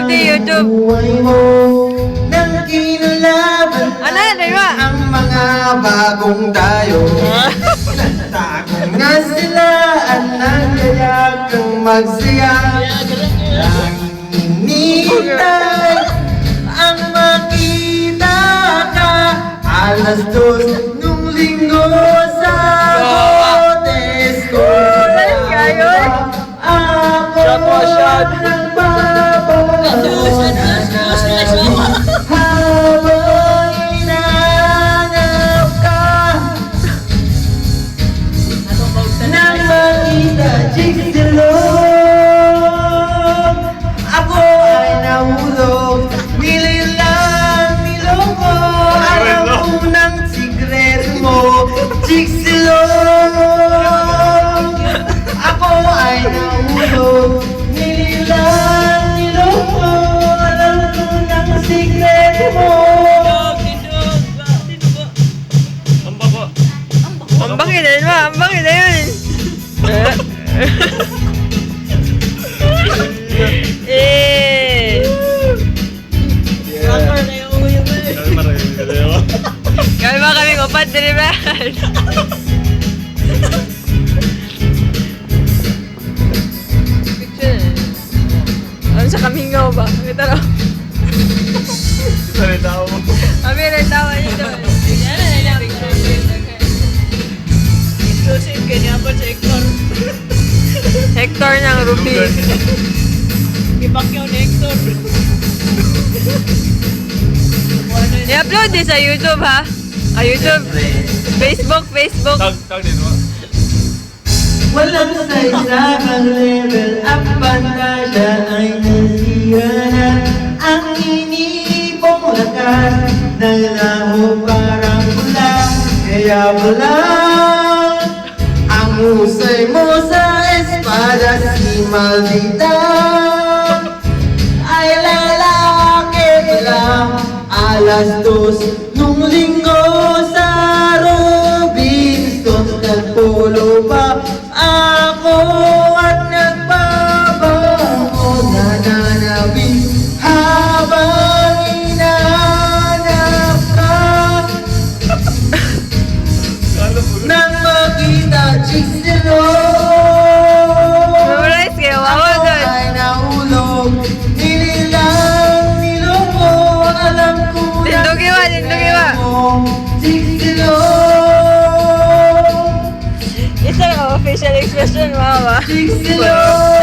Pati YouTube. buhay mo nang kinulaban Ano yan, diba? ang mga bagong tayo. Nagtagong na sila at nagkayakang magsaya. Nanginintay ang makita ka. Alas 2 nung linggo sa Botes ko. Ako habang hinahanap ka nang makita chicks silog. Ako ay nahulog, nililang niloko. Alam ko ng sikreto mo, chicks silog. Ako ay nahulog, nililang niloko. Alam ko ng sikreto mo. Ang bangin na yun, ma. Ang bangin na yun. Eh. Kami ba kaming upat, Dribble? Picture. Ano sa kamingaw ba? Kita na. Kami rin tawa niyo doon. Exclusive kanya po sa Hector. Hector ng Ruby. Ibakyaw ni Hector. I-upload din sa YouTube, ha? YouTube. Facebook. Tag din mo. Walang sa isang level up, pantalla ay nasira na. Ang inipong lakas ng laho parang pula. Kaya pala ang husay mo sa espada, si Maldita ay lalaki lang. Alas 2 nung linggo sa Robinson, nagpulo pa ako at nagbabango. Nananabing habang hinahanap ka nang makita chicks silog. Memorize kayo, wawa Ako doon. ay nahulog, nililang niloko. Alam ko na Tindugi ba? chicks silog. Ito yung official expression, wawa. Chicks silog.